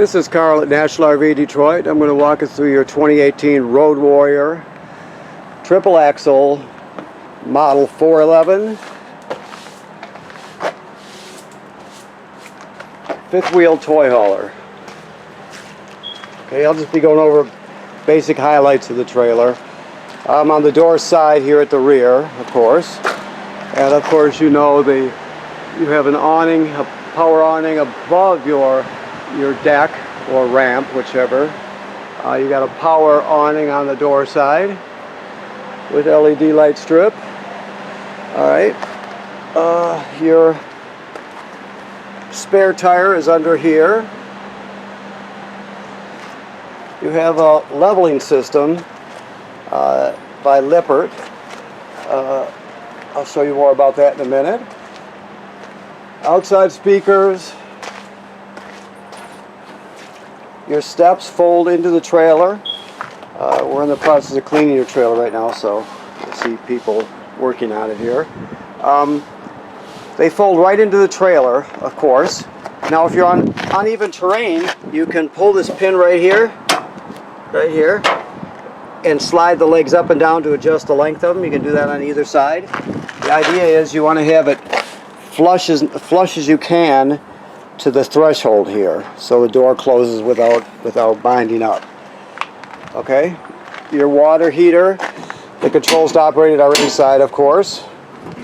This is Carl at National RV Detroit. I'm going to walk us through your 2018 Road Warrior triple axle model 411 fifth wheel toy hauler. Okay, I'll just be going over basic highlights of the trailer. I'm on the door side here at the rear, of course, and of course you know you have an awning, a power awning above your deck or ramp, whichever. You got a power awning on the door side with LED light strip. Alright, your spare tire is under here. You have a leveling system by Lippert. I'll show you more about that in a minute. Outside speakers. Your steps fold into the trailer. We're in the process of cleaning your trailer right now, so you'll see people working on it here. They fold right into the trailer, of course. Now if you're on uneven terrain, you can pull this pin right here, and slide the legs up and down to adjust the length of them. You can do that on either side. The idea is you want to have it flush as you can to the threshold here, so the door closes without binding up. Okay, your water heater, the controls to operate it are inside, of course.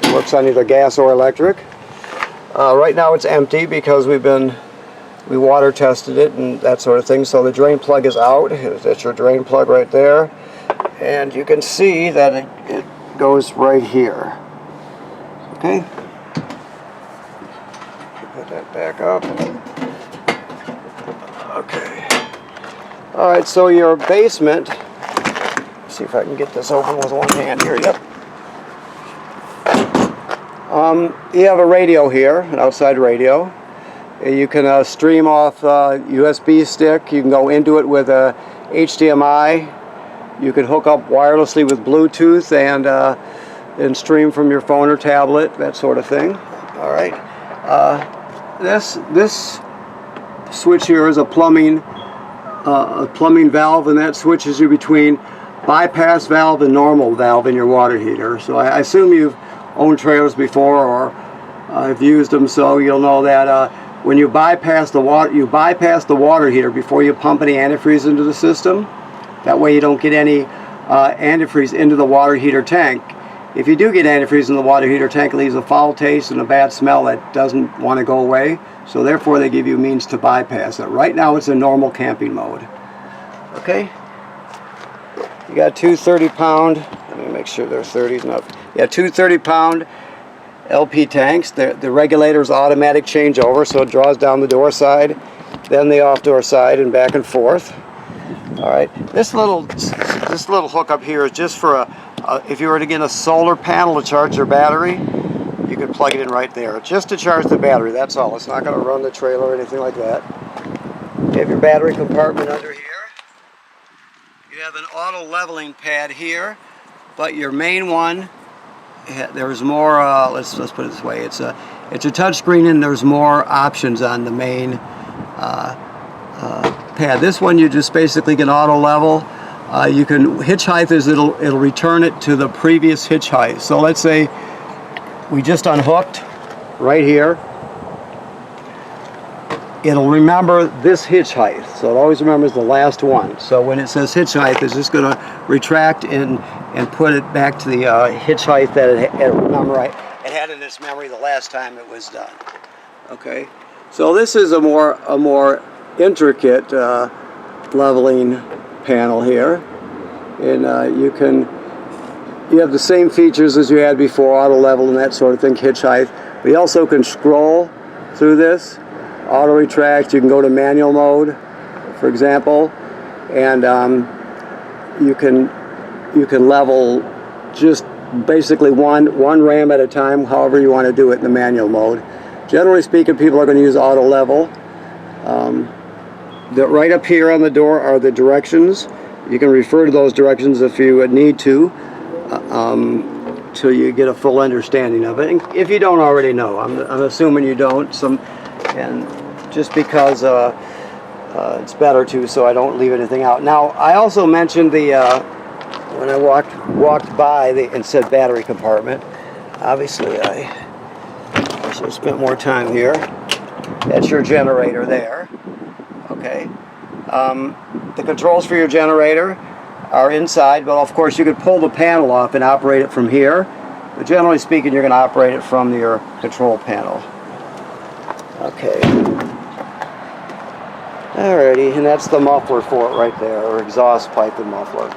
It works on either gas or electric. Right now it's empty because we water tested it and that sort of thing. So the drain plug is out. That's your drain plug right there, and you can see that it goes right here. Okay. Put that back up. Okay. Alright, so your basement, let's see if I can get this open with one hand here. Yep. You have a radio here, an outside radio. You can stream off USB stick. You can go into it with a HDMI. You can hook up wirelessly with Bluetooth and stream from your phone or tablet, that sort of thing. Alright. This switch here is a plumbing valve, and that switches you between bypass valve and normal valve in your water heater. So I assume you've owned trailers before or have used them, so you'll know that when you bypass the water heater before you pump any antifreeze into the system. That way you don't get any antifreeze into the water heater tank. If you do get antifreeze in the water heater tank, it leaves a foul taste and a bad smell that doesn't want to go away. So therefore they give you means to bypass it. Right now it's in normal camping mode. Okay? You got two 30-pound, let me make sure they're 30s enough. Yeah, two 30-pound LP tanks. The regulator is automatic changeover, so it draws down the door side, then the off door side, and back and forth. Alright, this little hookup here is just for if you were to get a solar panel to charge your battery, you could plug it in right there. Just to charge the battery, that's all. It's not going to run the trailer or anything like that. You have your battery compartment under here. You have an auto leveling pad here, but your main one, there's more, let's put it this way, it's a touch screen and there's more options on the main pad. This one you just basically get auto level. You can hitch height as it'll return it to the previous hitch height. So let's say we just unhooked right here. It'll remember this hitch height, so it always remembers the last one. So when it says hitch height, it's just going to retract and put it back to the hitch height that it had in its memory the last time it was done. Okay, so this is a more intricate leveling panel here, and you have the same features as you had before, auto level and that sort of thing, hitch height. But you also can scroll through this, auto retract. You can go to manual mode, for example, and you can level just basically one ram at a time, however you want to do it in the manual mode. Generally speaking, people are going to use auto level. Right up here on the door are the directions. You can refer to those directions if you need to, till you get a full understanding of it. And if you don't already know, I'm assuming you don't. And just because It's better to, so I don't leave anything out. Now, I also mentioned the when I walked by and said battery compartment. Obviously, I should have spent more time here. That's your generator there. Okay. The controls for your generator are inside, but of course you could pull the panel off and operate it from here. But generally speaking, you're going to operate it from your control panel. Okay. Alrighty, and that's the muffler for it right there, or exhaust pipe and muffler.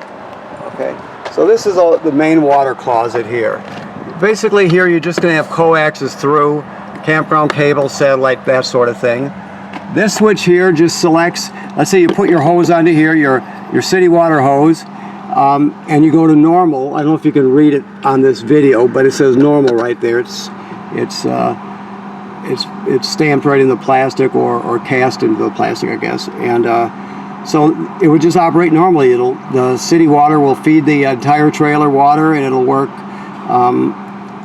Okay, so this is the main water closet here. Basically here you're just going to have coaxes through, campground cable, satellite, that sort of thing. This switch here just selects, let's say you put your hose onto here, your city water hose, and you go to normal. I don't know if you can read it on this video, but it says normal right there. It's stamped right in the plastic or cast into the plastic, I guess. And so it would just operate normally. The city water will feed the entire trailer water, and it'll work.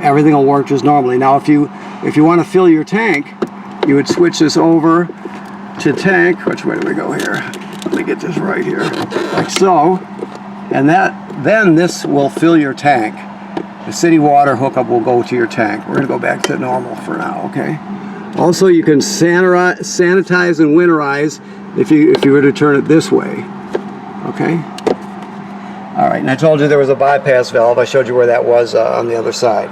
Everything will work just normally. Now, if you want to fill your tank, you would switch this over to tank. Which way do we go here? Let me get this right here, like so. And then this will fill your tank. The city water hookup will go to your tank. We're going to go back to normal for now, okay? Also, you can sanitize and winterize if you were to turn it this way, okay? All right, and I told you there was a bypass valve. I showed you where that was on the other side.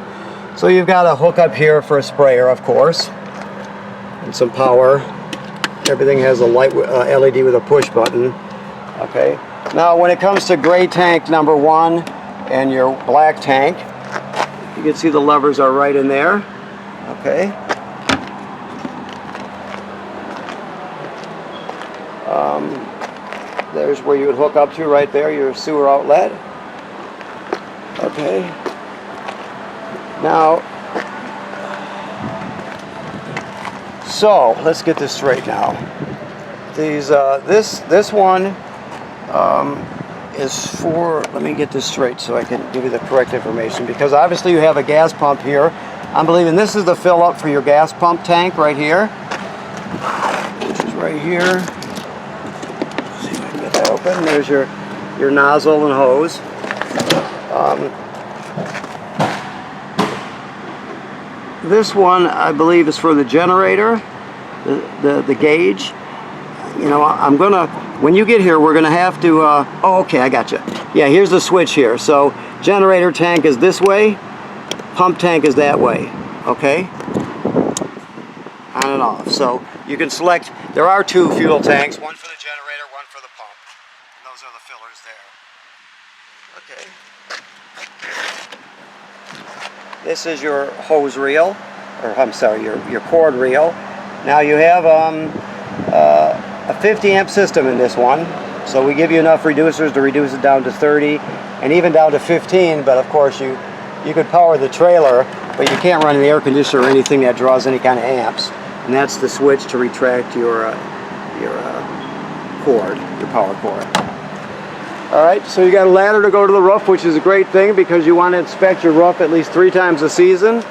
So you've got a hookup here for a sprayer, of course, and some power. Everything has a light LED with a push button, okay? Now, when it comes to gray tank number 1 and your black tank, you can see the levers are right in there, okay? There's where you would hook up to right there, your sewer outlet, okay? Now, so let's get this straight now. This one is for, let me get this straight so I can give you the correct information, because obviously you have a gas pump here. I'm believing this is the fill up for your gas pump tank right here, which is right here. Let's see if I can get that open. There's your nozzle and hose. This one I believe is for the generator, the gauge. You know, I'm gonna, when you get here, we're gonna have to, oh, okay, I got you. Yeah, here's the switch here. So generator tank is this way, pump tank is that way, okay? On and off. So you can select, there are 2 fuel tanks, one for the generator, one for the pump. And those are the fillers there. Okay. This is your hose reel, or I'm sorry, your cord reel. Now you have a 50 amp system in this one, so we give you enough reducers to reduce it down to 30 and even down to 15, but of course you could power the trailer, but you can't run an air conditioner or anything that draws any kind of amps. And that's the switch to retract your cord, your power cord. Alright, so you got a ladder to go to the roof, which is a great thing because you want to inspect your roof at least 3 times a season.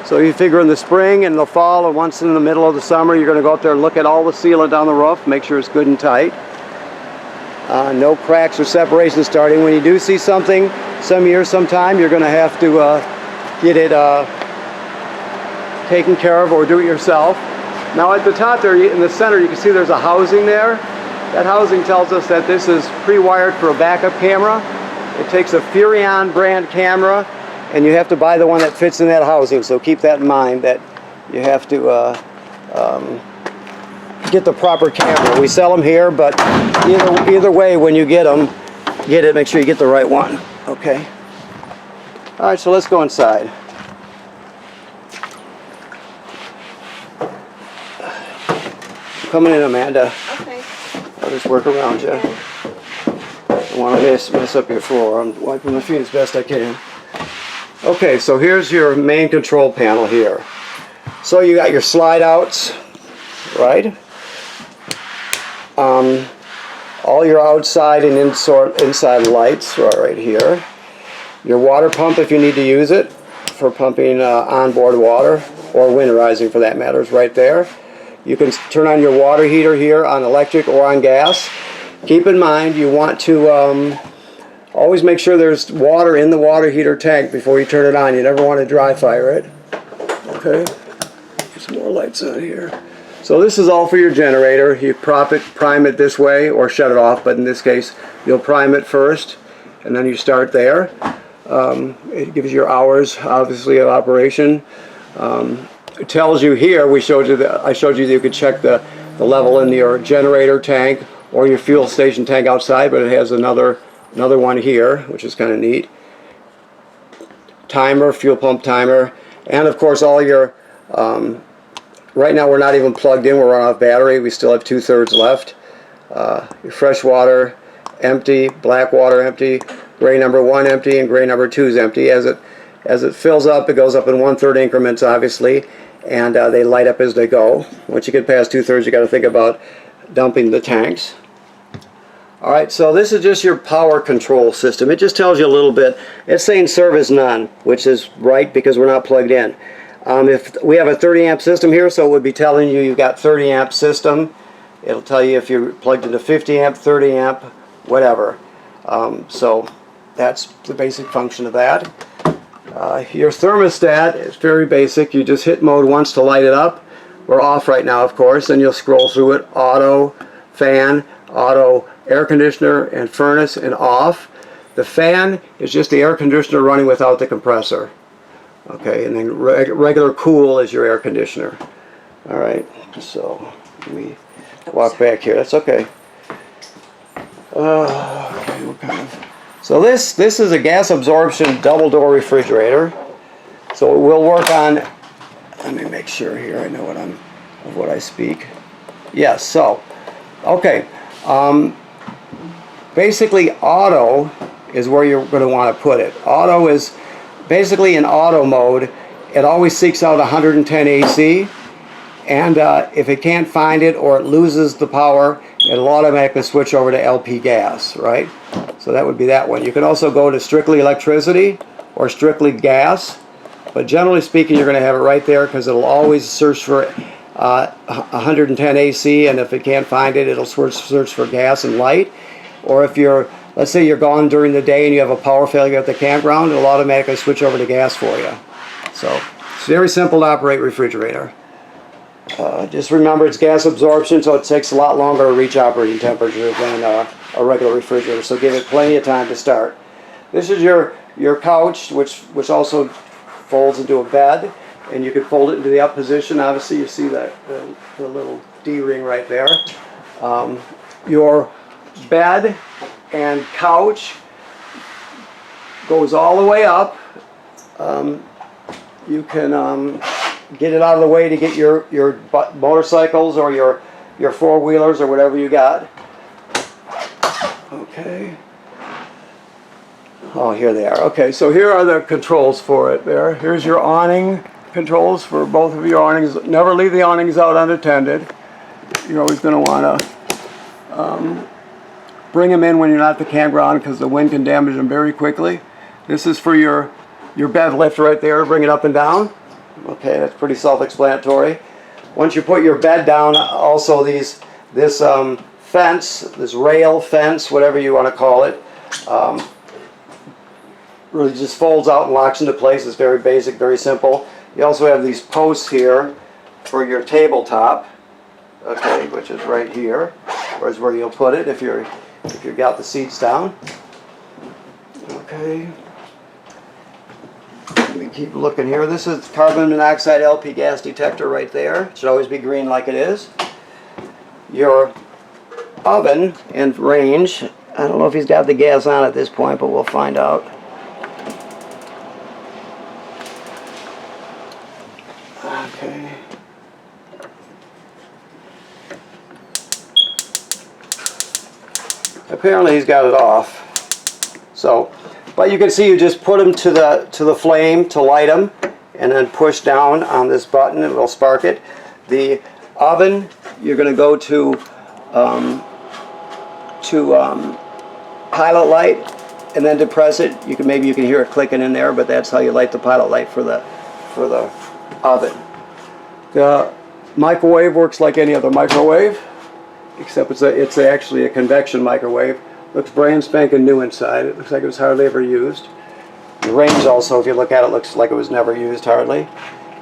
So you figure in the spring and the fall and once in the middle of the summer, you're going to go up there and look at all the sealant on the roof, make sure it's good and tight. No cracks or separations starting. When you do see something, some years, sometime, you're going to have to get it taken care of or do it yourself. Now at the top there, in the center, you can see there's a housing there. That housing tells us that this is pre-wired for a backup camera. It takes a Furrion brand camera, and you have to buy the one that fits in that housing, so keep that in mind, that you have to get the proper camera. We sell them here, but either way, when you get them, make sure you get the right one, okay? All right, so let's go inside. Coming in, Amanda. Okay. I'll just work around you. I don't want to mess up your floor. I'm wiping my feet as best I can. Okay, so here's your main control panel here. So you got your slide outs, right? All your outside and inside lights are right here. Your water pump, if you need to use it for pumping onboard water, or winterizing for that matter, is right there. You can turn on your water heater here on electric or on gas. Keep in mind you want to always make sure there's water in the water heater tank before you turn it on. You never want to dry fire it. Okay, there's more lights on here. So this is all for your generator. You prime it this way or shut it off, but in this case you'll prime it first and then you start there. It gives you your hours, obviously, of operation. It tells you here, I showed you that you could check the level in your generator tank or your fuel station tank outside, but it has another one here, which is kind of neat. Timer, fuel pump timer, and of course all your, right now we're not even plugged in, we're running off battery, we still have 2/3 left. Your fresh water, empty, black water, empty, gray number 1 empty, and gray number 2 is empty. As it fills up, it goes up in 1/3 increments, obviously, and they light up as they go. Once you get past 2/3, you got to think about dumping the tanks. Alright, so this is just your power control system. It just tells you a little bit. It's saying service none, which is right because we're not plugged in. If we have a 30 amp system here, so it would be telling you you've got 30 amp system. It'll tell you if you're plugged into 50 amp, 30 amp, whatever. So that's the basic function of that. Your thermostat is very basic. You just hit mode once to light it up. We're off right now, of course, and you'll scroll through it. Auto, fan, auto, air conditioner, and furnace, and off. The fan is just the air conditioner running without the compressor. Okay, and then regular cool is your air conditioner. Alright, so let me walk back here. That's okay. Okay, what kind of... So this is a gas absorption double door refrigerator. So it will work on, let me make sure here I know what I speak. Yes, so, okay. Basically auto is where you're going to want to put it. Auto is basically in auto mode. It always seeks out 110 AC, and if it can't find it or it loses the power, it'll automatically switch over to LP gas, right? So that would be that one. You can also go to strictly electricity or strictly gas, but generally speaking you're going to have it right there because it'll always search for 110 AC, and if it can't find it, it'll search for gas and light. Or if you're, let's say you're gone during the day and you have a power failure at the campground, it'll automatically switch over to gas for you. So it's very simple to operate refrigerator. Just remember it's gas absorption, so it takes a lot longer to reach operating temperature than a regular refrigerator, so give it plenty of time to start. This is your couch, which also folds into a bed, and you can fold it into the up position. Obviously you see that the little D-ring right there. Your bed and couch goes all the way up. You can get it out of the way to get your motorcycles or your four-wheelers or whatever you got. Okay. Oh, here they are. Okay, so here are the controls for it there. Here's your awning controls for both of your awnings. Never leave the awnings out unattended. You're always going to want to bring them in when you're not at the campground because the wind can damage them very quickly. This is for your bed lift right there, bring it up and down. Okay, that's pretty self-explanatory. Once you put your bed down, also this fence, this rail fence, whatever you want to call it, really just folds out and locks into place. It's very basic, very simple. You also have these posts here for your tabletop, okay, which is right here, where's where you'll put it if you've got the seats down. Okay. Let me keep looking here. This is carbon monoxide LP gas detector right there. It should always be green like it is. Your oven and range. I don't know if he's got the gas on at this point, but we'll find out. Okay. Apparently he's got it off. So, but you can see you just put them to the flame to light them, and then push down on this button and it'll spark it. The oven, you're going to go to pilot light, and then depress it. Maybe you can hear it clicking in there, but that's how you light the pilot light for the oven. Microwave works like any other microwave, except it's actually a convection microwave. Looks brand spanking new inside. It looks like it was hardly ever used. The range also, if you look at it, looks like it was never used hardly.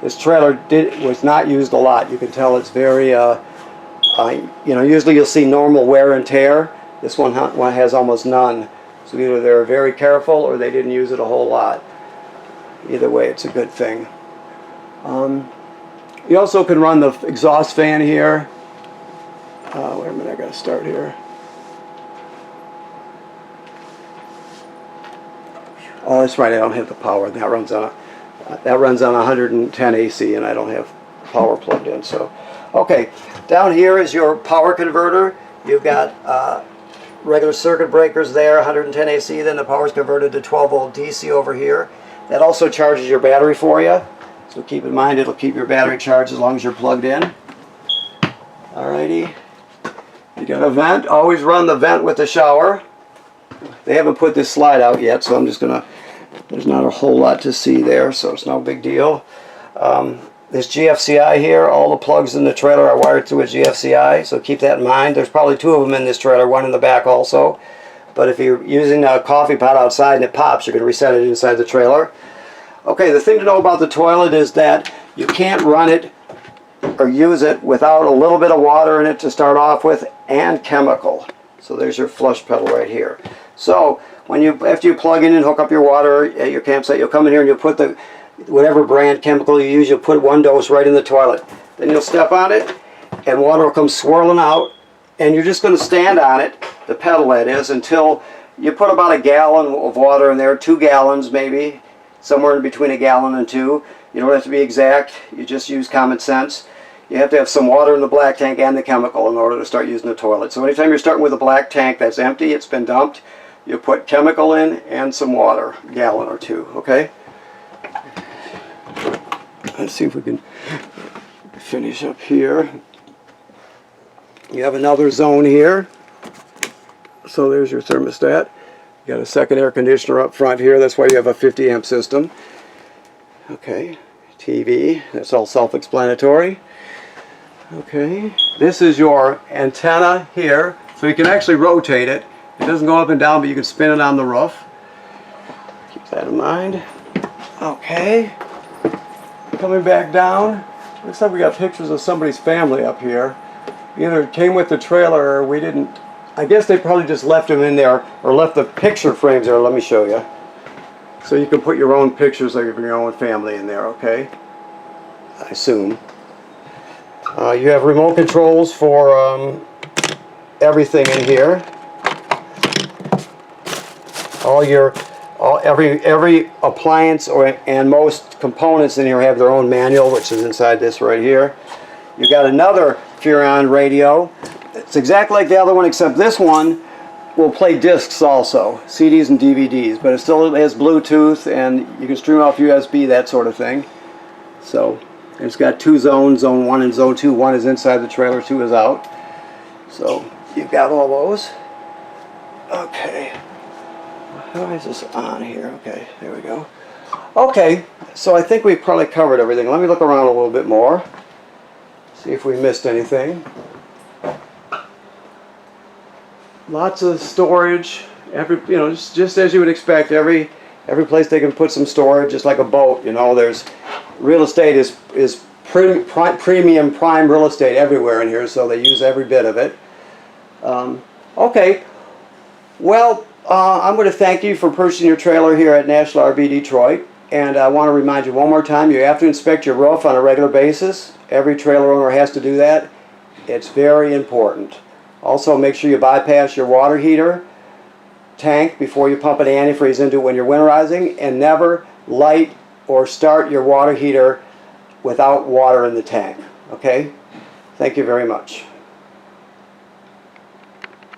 This trailer was not used a lot. You can tell it's very, usually you'll see normal wear and tear. This one has almost none. So either they're very careful or they didn't use it a whole lot. Either way, it's a good thing. You also can run the exhaust fan here. Wait a minute, I gotta start here. Oh, that's right, I don't have the power. That runs on 110 AC, and I don't have power plugged in. So, okay, down here is your power converter. You've got regular circuit breakers there, 110 AC. Then the power is converted to 12 volt DC over here. That also charges your battery for you. So keep in mind, it'll keep your battery charged as long as you're plugged in. Alrighty. You got a vent. Always run the vent with the shower. They haven't put this slide out yet, so I'm just gonna. There's not a whole lot to see there, so it's no big deal. This GFCI here, all the plugs in the trailer are wired through a GFCI, so keep that in mind. There's probably 2 of them in this trailer, one in the back also. But if you're using a coffee pot outside and it pops, you're going to reset it inside the trailer. Okay, the thing to know about the toilet is that you can't run it or use it without a little bit of water in it to start off with, and chemical. So there's your flush pedal right here. So after you plug in and hook up your water at your campsite, you'll come in here and you'll put whatever brand chemical you use, you'll put 1 dose right in the toilet. Then you'll step on it and water will come swirling out, and you're just going to stand on it, the pedal that is, until you put about 1 gallon of water in there, 2 gallons maybe, somewhere in between 1 gallon and 2. You don't have to be exact, you just use common sense. You have to have some water in the black tank and the chemical in order to start using the toilet. So anytime you're starting with a black tank that's empty, it's been dumped, you put chemical in and some water, 1 gallon or 2, okay? Let's see if we can finish up here. You have another zone here. So there's your thermostat. You got a second air conditioner up front here. That's why you have a 50 amp system. Okay, TV. That's all self-explanatory. Okay, this is your antenna here. So you can actually rotate it. It doesn't go up and down, but you can spin it on the roof. Keep that in mind. Okay. Coming back down. Looks like we got pictures of somebody's family up here. Either it came with the trailer or we didn't. I guess they probably just left them in there or left the picture frames there. Let me show you. So you can put your own pictures of your own family in there, okay? I assume. You have remote controls for everything in here. Every appliance and most components in here have their own manual, which is inside this right here. You've got another Furrion radio. It's exactly like the other one, except this one will play discs also, CDs and DVDs, but it still has Bluetooth and you can stream off USB, that sort of thing. So it's got 2 zones, zone 1 and zone 2. 1 is inside the trailer, 2 is out. So you've got all those. Okay. How is this on here? Okay, there we go. Okay, so I think we've probably covered everything. Let me look around a little bit more. See if we missed anything. Lots of storage. Just as you would expect. Every place they can put some storage, just like a boat. There's real estate is premium prime real estate everywhere in here, so they use every bit of it. Okay. Well, I'm going to thank you for purchasing your trailer here at National RV Detroit. And I want to remind you one more time, you have to inspect your roof on a regular basis. Every trailer owner has to do that. It's very important. Also, make sure you bypass your water heater tank before you pump any antifreeze into it when you're winterizing. And never light or start your water heater without water in the tank. Okay? Thank you very much.